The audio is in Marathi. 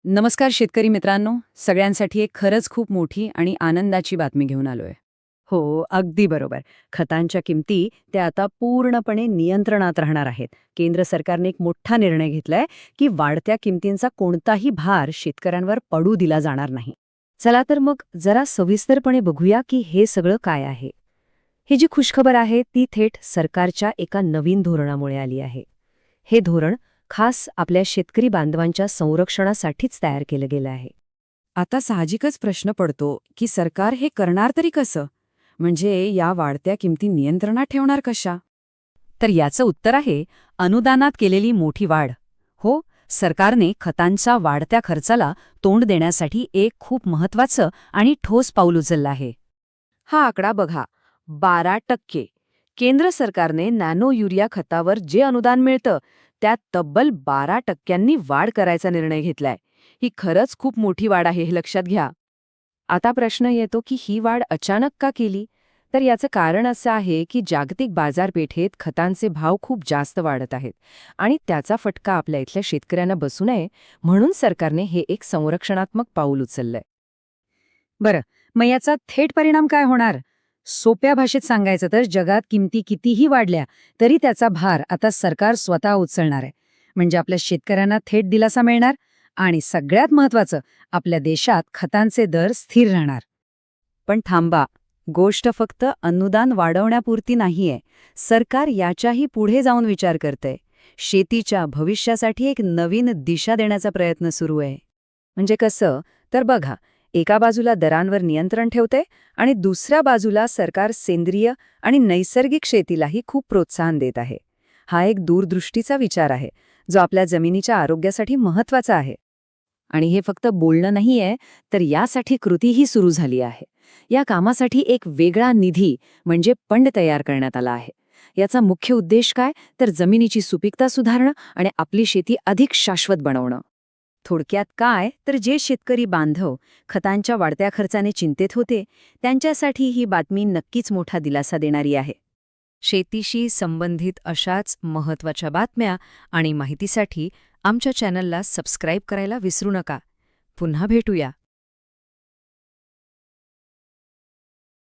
नमस्कार शेतकरी मित्रांनो, सगळ्यांसाठी एक खरंच खूप मोठी आणि आनंदाची बातमी घेऊन आलोय. हो, अगदी बरोबर. खतांच्या किमती त्या आता पूर्णपणे नियंत्रणात राहणार आहेत. केंद्र सरकारने एक मोठा निर्णय घेतलाय की वाढत्या किमतींचा कोणताही भार शेतकऱ्यांवर पडू दिला जाणार नाही. चला तर मग जरा सविस्तरपणे बघूया की हे सगळं काय आहे. ही जी खुशखबर आहे ती थेट सरकारच्या एका नवीन धोरणामुळे आली आहे. हे धोरण खास आपल्या शेतकरी बांधवांच्या संरक्षणासाठीच तयार केलं गेलं आहे. आता साहजिकच प्रश्न पडतो की सरकार हे करणार तरी कसं? म्हणजे या वाढत्या किमती नियंत्रणात ठेवणार कशा? तर याचं उत्तर आहे अनुदानात केलेली मोठी वाढ. हो, सरकारने खतांच्या वाढत्या खर्चाला तोंड देण्यासाठी एक खूप महत्वाचं आणि ठोस पाऊल उचललं आहे. हा आकडा बघा, 12%. केंद्र सरकारने नॅनो युरिया खतावर जे अनुदान मिळतं त्यात तब्बल 12%नी वाढ करायचा निर्णय घेतलाय. ही खरंच खूप मोठी वाढ आहे, हे लक्षात घ्या. आता प्रश्न येतो की ही वाढ अचानक का केली? तर याचं कारण असं आहे की जागतिक बाजारपेठेत खतांचे भाव खूप जास्त वाढत आहेत आणि त्याचा फटका आपल्या इथल्या शेतकऱ्यांना बसू नये म्हणून सरकारने हे एक संरक्षणात्मक पाऊल उचललंय. बरं, मग याचा थेट परिणाम काय होणार? सोप्या भाषेत सांगायचं तर जगात किमती कितीही वाढल्या तरी त्याचा भार आता सरकार स्वतः उचलणार आहे. म्हणजे आपल्या शेतकऱ्यांना थेट दिलासा मिळणार आणि सगळ्यात महत्वाचं, आपल्या देशात खतांचे दर स्थिर राहणार. पण थांबा, गोष्ट फक्त अनुदान वाढवण्यापुरती नाहीये. सरकार याच्याही पुढे जाऊन विचार करतंय. शेतीच्या भविष्यासाठी एक नवीन दिशा देण्याचा प्रयत्न सुरू आहे. म्हणजे कसं? तर बघा, एका बाजूला दरांवर नियंत्रण ठेवते आणि दुसऱ्या बाजूला सरकार सेंद्रिय आणि नैसर्गिक शेतीलाही खूप प्रोत्साहन देत आहे. हा एक दूरदृष्टीचा विचार आहे, जो आपल्या जमिनीच्या आरोग्यासाठी महत्वाचा आहे. आणि हे फक्त बोलणं नाहीये, तर यासाठी कृतीही सुरू झाली आहे. या कामासाठी एक वेगळा निधी म्हणजे फंड तयार करण्यात आला आहे. याचा मुख्य उद्देश काय? तर जमिनीची सुपीकता सुधारणं आणि आपली शेती अधिक शाश्वत बनवणं. थोडक्यात काय, तर जे शेतकरी बांधव खतांच्या वाढत्या खर्चाने चिंतेत होते, त्यांच्यासाठी ही बातमी नक्कीच मोठा दिलासा देणारी आहे. शेतीशी संबंधित अशाच महत्त्वाच्या बातम्या आणि माहितीसाठी आमच्या चॅनलला सबस्क्राईब करायला विसरू नका. पुन्हा भेटूया.